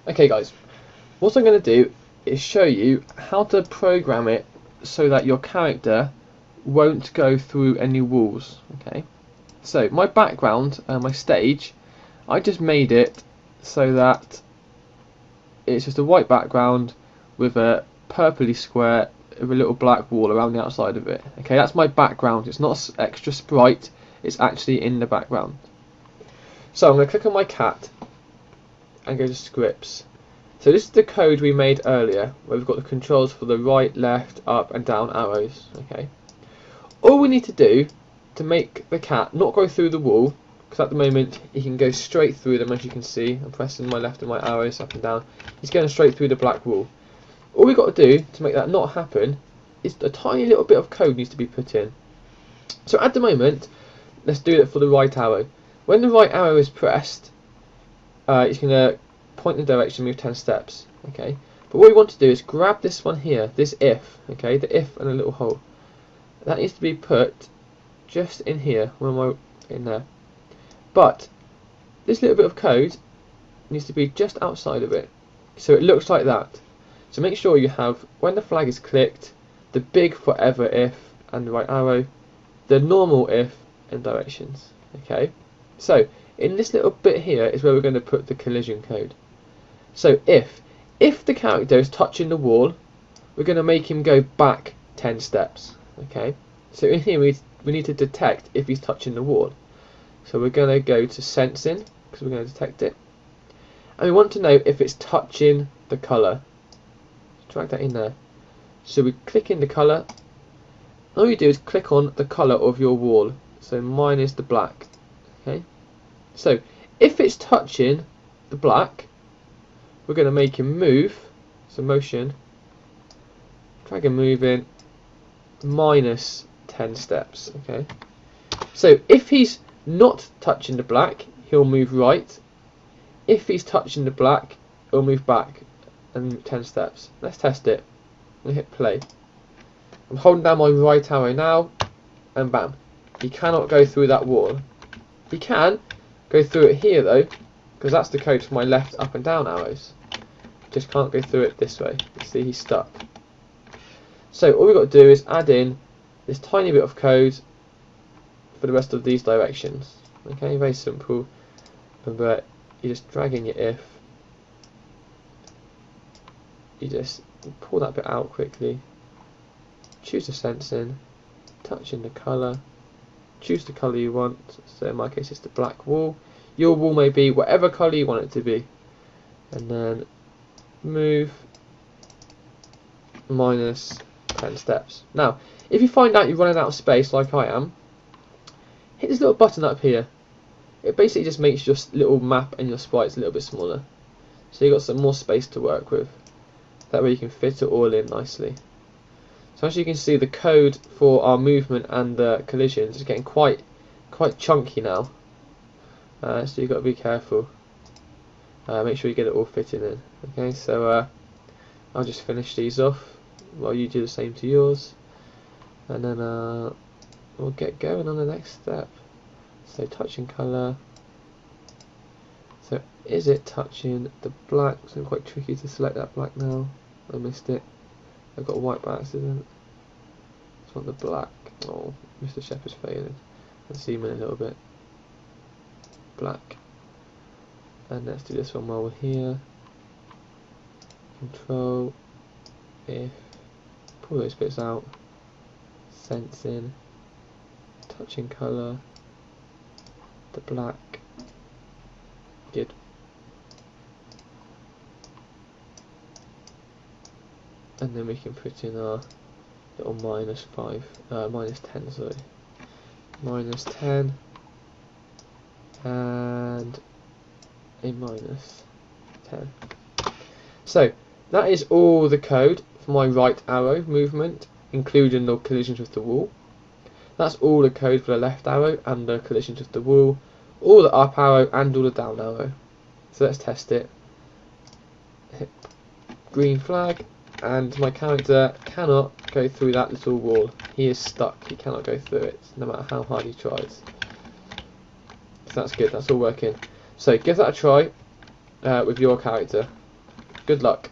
Okay guys, what I'm going to do is show you how to program it so that your character won't go through any walls. Okay, so my background, my stage, I just made it so that it's just a white background with a purpley square with a little black wall around the outside of it. Okay, that's my background. It's not extra sprite, it's actually in the background. So I'm going to click on my cat and go to scripts. So this is the code we made earlier, where we've got the controls for the right, left, up and down arrows. Okay. All we need to do to make the cat not go through the wall, because at the moment he can go straight through them, as you can see. I'm pressing my left and my arrows up and down. He's going straight through the black wall. All we've got to do to make that not happen is a tiny little bit of code needs to be put in. So at the moment, let's do it for the right arrow. When the right arrow is pressed, it's going to point in the direction, move 10 steps. Okay, but what we want to do is grab this one here, this if. Okay, the if and a little hole. That needs to be put just in here, in there. But this little bit of code needs to be just outside of it, so it looks like that. So make sure you have, when the flag is clicked, the big forever if and the right arrow, the normal if and directions. Okay, so in this little bit here is where we're going to put the collision code. So if the character is touching the wall, we're going to make him go back 10 steps. Okay, so in here we need to detect if he's touching the wall. So we're going to go to sensing, because we're going to detect it, and we want to know if it's touching the colour. Drag that in there. So we click in the colour. All you do is click on the colour of your wall. So mine is the black. Okay, so if it's touching the black, we're going to make him move. So motion, drag and move in minus 10 steps. Okay, so if he's not touching the black, he'll move right. If he's touching the black, he'll move back and 10 steps. Let's test it. I'm going to hit play. I'm holding down my right arrow now, and bam, he cannot go through that wall. He can go through it here though, because that's the code for my left, up and down arrows. Just can't go through it this way. You see, he's stuck. So all we've got to do is add in this tiny bit of code for the rest of these directions. Okay, very simple. But you just drag in your if. You just pull that bit out quickly. Choose the sensing, touch in the colour, choose the colour you want. So in my case it's the black wall. Your wall may be whatever colour you want it to be. And then move minus 10 steps. Now, if you find out you're running out of space like I am, hit this little button up here. It basically just makes your little map and your sprites a little bit smaller. So you've got some more space to work with. That way you can fit it all in nicely. So as you can see, the code for our movement and the collisions is getting quite chunky now. So you've got to be careful. Make sure you get it all fitting in. Okay, so I'll just finish these off while you do the same to yours, and then we'll get going on the next step. So touching colour. So is it touching the black? So it's quite tricky to select that black now. I missed it. I've got white by accident. Just want the black. Oh, Mr. Shepherd's failing. Let's zoom in a little bit. Black. And let's do this one while we're here. Control, if, pull those bits out, sensing, touching colour, the black, good. And then we can put in our little minus 10, sorry. Minus 10, and a minus 10. So that is all the code for my right arrow movement, including the collisions with the wall. That's all the code for the left arrow and the collisions with the wall, all the up arrow and all the down arrow. So let's test it. Hit green flag, and my character cannot go through that little wall. He is stuck, he cannot go through it, no matter how hard he tries. So that's good, that's all working. So give that a try with your character. Good luck.